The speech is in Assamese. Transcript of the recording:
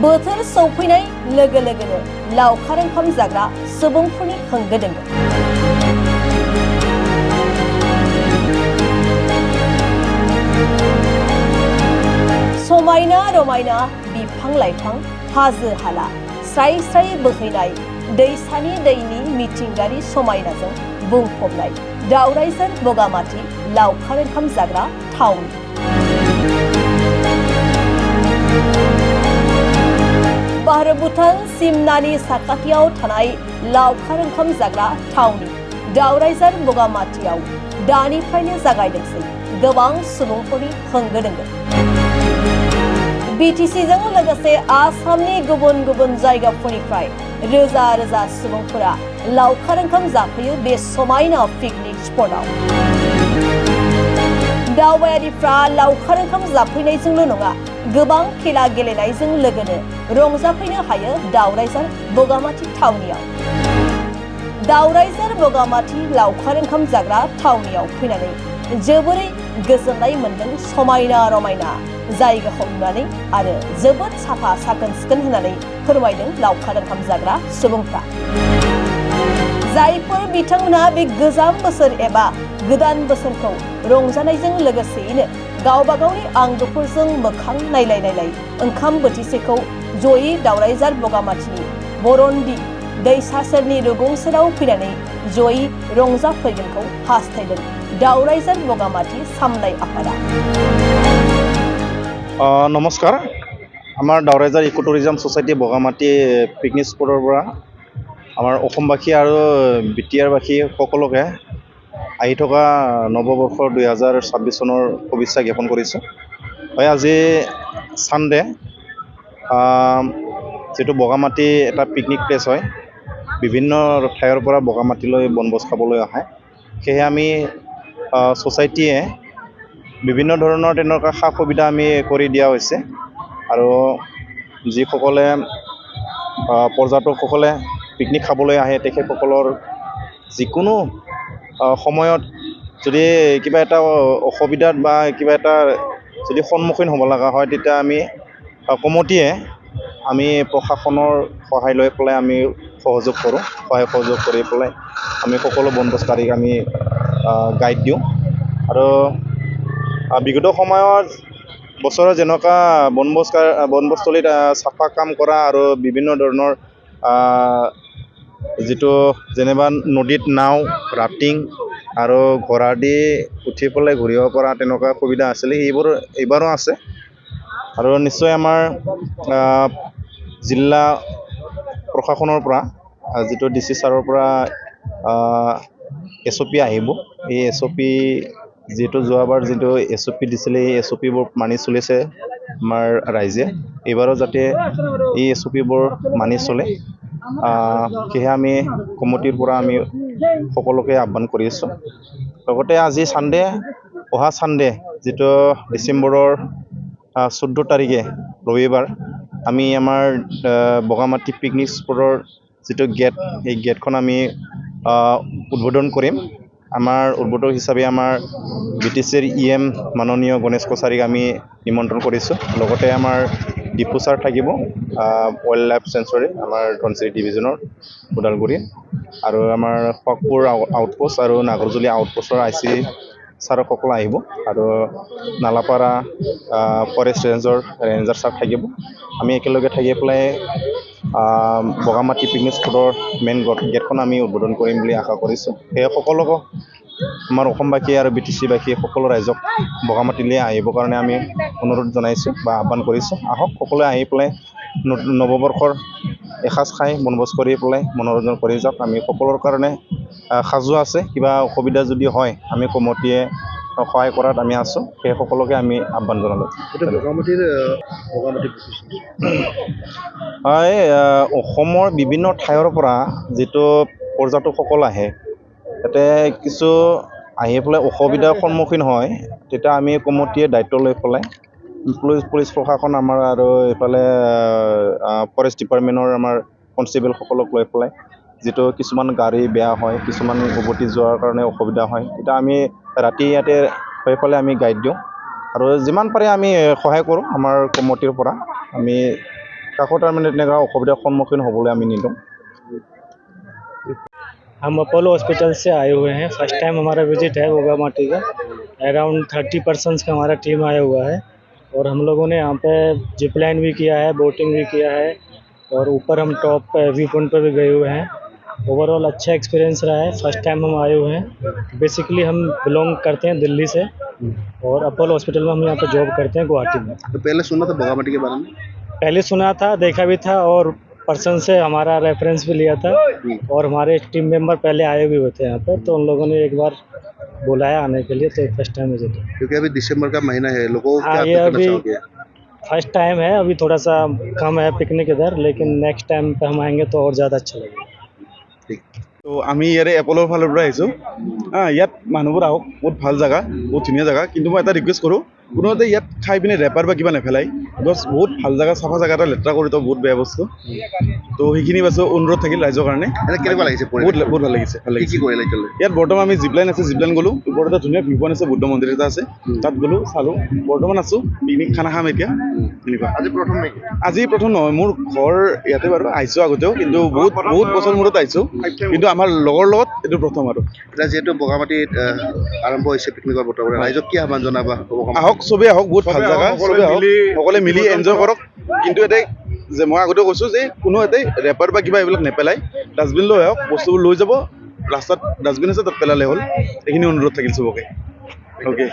बोथोर सौफैनाय लोगो लोगोनो लावखार ओंखाम जाग्रा सुबुंफोरनि होंगो दोंगो। समायना रमायना बिफां लाइफां हाजो हाला स्राय स्राय बोहैनाय दैसानि दैनि मिथिंगानि समायनाजों बुंफबनाय दावराइजार बगामाथि लावखार ओंखाम जाग्रा थावनि। भारत भुटान सिमनानि साखाथियाव थानाय लावखार ओंखाम जाग्रा थावनि दावराइजार बगामाथियाव दानिफ्रायनो जागायदोंसै गोबां सुबुंफोरनि होंगो दोंगो। बिटिसिजों लोगोसे आसामनि गुबुन गुबुन जायगाफोरनिफ्राय रोजा रोजा सुबुंफोरा लावखार ओंखाम जाफैयो बे समायना पिकनिक स्पटआव। दावबायारिफ्रा लावखार ओंखाम जाफैनायजोंल' नङा, गोबां खेला गेलेनायजों लोगोनो रंजाफैनो हायो दावराइजार बगामाथि थावनियाव। दावराइजार बगामाथि लावखार ओंखाम जाग्रा थावनियाव फैनानै जोबोरै गोजोननाय मोन्दों समायना रमायना जायगाखौ नुनानै आरो जोबोद साफा साखोन सिखोन होननानै फोरमायदों लावखार ओंखाम जाग्रा सुबुंफ्रा। जायफोर बिथांमोनहा बे गोजाम बोसोर एबा गोदान बोसोरखौ रंजानायजों लोगोसेयैनो गावबा गावनि आंगोफोरजों मोखां नायलाय नायलाय ओंखाम बोथिसेखौ जयै दावराइजार बगामाथिनि बरन्दी दैसा सेरनि रुगुं सेराव फैनानै जयै रंजाफैगोनखौ हास्थायदों दावराइजार बगामाथि सामलाय आफादा। नमस्कार, आमार दावराइजार eco tourism society Bagamati picnic स्पटर পৰা আমাৰ অসমবাসী আৰু বিটিআৰবাসী সকলোকে আহি থকা নৱবৰ্ষৰ 2026 চনৰ শুভেচ্ছা জ্ঞাপন কৰিছোঁ। হয়, আজি সানডে, যেটো বগামাটি এটা পিকনিক প্লেচ হয়, বিভিন্ন ঠাইৰ পৰা বগামাটিলৈ বনভোজ খাবলৈ আহে। সেয়ে আমি সোসাইটিয়ে বিভিন্ন ধৰণৰ তেনেকুৱা সা সুবিধা আমি কৰি দিয়া হৈছে আৰু যিসকলে পৰ্যটকসকলে পিকনিক খাবলৈ আহে তেখেতসকলৰ যিকোনো সময়ত যদি কিবা এটা অসুবিধাত বা কিবা এটা যদি সন্মুখীন হ'ব লগা হয়, তেতিয়া আমি কমিটিয়ে আমি প্ৰশাসনৰ সহায় লৈ পেলাই আমি সহযোগ কৰোঁ। সহযোগ কৰি পেলাই আমি সকলো বনভোজকাৰীক আমি গাইড দিওঁ আৰু বিগত সময়ত বছৰৰ যেনেকুৱা বনভোজস্থলীত চাফা কাম কৰা আৰু বিভিন্ন ধৰণৰ যিটো যেনিবা নদীত নাও ৰাফটিং আৰু ঘোঁৰা দি উঠি পেলাই ঘূৰিব পৰা তেনেকুৱা সুবিধা আছিলে, এইবাৰো আছে। আৰু নিশ্চয় আমাৰ জিলা প্ৰশাসনৰ পৰা যিটো ডিচি ছাৰৰ পৰা SOP আহিব, এই SOP যিটো যোৱাবাৰ যিটো SOP দিছিলে, এই SOPবোৰ মানি চলিছে আমাৰ ৰাইজে। এইবাৰো যাতে এই SOPবোৰ মানি চলে, সেয়ে আমি কমিটিৰ পৰা আমি সকলোকে আহ্বান কৰি আছোঁ। লগতে আজি সানডে, অহা সানডে যিটো ডিচেম্বৰৰ 14 তাৰিখে ৰবিবাৰ, আমি আমাৰ বগামাটি পিকনিক স্পটৰ যিটো গেট, এই গেটখন আমি উদ্বোধন কৰিম। আমাৰ উদ্বোধক হিচাপে আমাৰ BTCৰ EM মাননীয় গণেশ কছাৰীক আমি নিমন্ত্ৰণ কৰিছোঁ। লগতে আমাৰ ডিপু ছাৰ থাকিব, ৱাইল্ড লাইফ চেঞ্চুৰী আমাৰ ধনচিৰি ডিভিজনৰ ওদালগুৰি, আৰু আমাৰ ফকপুৰ আউটপোষ্ট আৰু নাগৰজুলি আউটপোষ্টৰ IC ছাৰসকল আহিব, আৰু নালাপাৰা ফৰেষ্ট ৰেঞ্জাৰ ছাৰ থাকিব। আমি একেলগে থাকি পেলাই বগামাটি পিকনিক স্পটৰ মেইন গেটখন আমি উদ্বোধন কৰিম বুলি আশা কৰিছোঁ। সেয়ে সকলোকে আমাৰ অসমবাসী আৰু BTCবাসী সকলো ৰাইজক বগামাটিলৈ আহিবৰ কাৰণে আমি অনুৰোধ জনাইছোঁ বা আহ্বান কৰিছোঁ। আহক সকলোৱে আহি পেলাই নৱবৰ্ষৰ এসাঁজ খাই বনভোজ কৰি পেলাই মনোৰঞ্জন কৰি যাওক। আমি সকলোৰ কাৰণে সাজু আছে, কিবা অসুবিধা যদি হয় আমি কমিটিয়ে সহায় কৰাত আমি আছোঁ। সেই সকলোকে আমি আহ্বান জনালোঁ। হয়, অসমৰ বিভিন্ন ঠাইৰ পৰা যিটো পৰ্যটকসকল আহে, তাতে কিছু আহি পেলাই অসুবিধাৰ সন্মুখীন হয়, তেতিয়া আমি কমিটিয়ে দায়িত্ব লৈ পেলাই পুলিচ প্ৰশাসন আমাৰ আৰু এইফালে ফৰেষ্ট ডিপাৰ্টমেণ্টৰ আমাৰ কনষ্টেবলসকলক লৈ পেলাই যিটো কিছুমান গাড়ী বেয়া হয়, কিছুমান উভতি যোৱাৰ কাৰণে অসুবিধা হয়, তেতিয়া আমি ৰাতি ইয়াতে হৈ পেলাই আমি গাইড দিওঁ আৰু যিমান পাৰে আমি সহায় কৰোঁ। আমাৰ কমিটিৰ পৰা আমি কাকো তাৰমানে তেনেকুৱা অসুবিধাৰ সন্মুখীন হ'বলৈ আমি নিদিওঁ। हम अपोलो हॉस्पिटल से आए हुए हैं। फर्स्ट टाइम हमारा विजिट है गोगामाटी का। अराउंड 30 पर्सन्स का हमारा टीम आया हुआ है और हम लोगों ने यहाँ पे जिप लाइन भी किया है, बोटिंग भी किया है और ऊपर हम टॉप पे व्यू पॉइंट पर भी गए हुए हैं। ओवरऑल अच्छा एक्सपीरियंस रहा है। फर्स्ट टाइम हम आए हुए हैं। बेसिकली हम बिलोंग करते हैं दिल्ली से और अपोलो हॉस्पिटल में हम यहाँ पे जॉब करते हैं गुवाहाटी में। तो पहले सुना था बोगामाटी के बारे में? पहले सुना था, देखा भी था और पर्सन से हमारा रेफरेंस भी लिया था और हमारे टीम मेंबर पहले आए भी हुए थे यहाँ पे, तो उन लोगों ने एक बार बुलाया आने के लिए, तो फर्स्ट टाइम विजिट है। क्योंकि अभी दिसंबर का महीना है, लोगों को हाँ, क्या ये अपील करना अभी चाहोगे? फर्स्ट टाइम है, अभी थोड़ा सा कम है पिकनिक इधर, लेकिन नेक्स्ट टाइम पे हम आएंगे तो और ज़्यादा अच्छा लगेगा। তো আমি ইয়াৰে এপলৰ ফালৰ পৰা আহিছোঁ। ইয়াত মানুহবোৰ আহক, বহুত ভাল জেগা, বহুত ধুনীয়া জেগা। কিন্তু মই এটা ৰিকুৱেষ্ট কৰোঁ, কোনোমতে ইয়াত খাই পিনে ৰেপাৰ বা কিবা নেপেলাই। বিকজ বহুত ভাল জেগা, চাফা জেগা এটা লেতেৰা কৰি তো বহুত বেয়া বস্তু। তো সেইখিনি বাছ অনুৰোধ থাকিল ৰাইজৰ কাৰণে। এনে কেনেকুৱা লাগিছে বহুত বহুত ভাল লাগিছে, ভাল কি লাগিছে। কি কৰিলে এতিয়ালৈ? ইয়াত বৰ্তমান আমি জিপলাইন আছে, জিপলাইন গ'লোঁ। ওপৰত এটা ধুনীয়া ভিউ পইণ্ট আছে, বুদ্ধ মন্দিৰ এটা আছে, তাত গ'লোঁ, চালোঁ। বৰ্তমান আছোঁ, পিকনিক খানা খাম এতিয়া, এনেকুৱা। আজি প্ৰথম নেকি? আজি প্ৰথম নহয়, মোৰ ঘৰ ইয়াতে বাৰু, আহিছোঁ আগতেও, কিন্তু বহুত বহুত বছৰ মূৰত আহিছোঁ। কিন্তু আমাৰ লগৰ লগত এইটো প্ৰথম আৰু। এতিয়া যিহেতু বগামাটিত আৰম্ভ হৈছে পিকনিকৰ বতৰ, ৰাইজক কি আহ্বান জনাবা? আহক, চবেই আহক, বহুত ভাল জেগা, চবেই আহক, সকলোৱে মিলি এনজয় কৰক। কিন্তু ইয়াতে যে মই আগতে কৈছোঁ যে কোনো ইয়াতে ৰেপাৰ বা কিবা এইবিলাক নেপেলাই, ডাষ্টবিন লৈ আহক, বস্তুবোৰ লৈ যাব, ৰাস্তাত ডাষ্টবিন আছে তাত পেলালে হ'ল। এইখিনি অনুৰোধ থাকিল চবকে। অ'কে।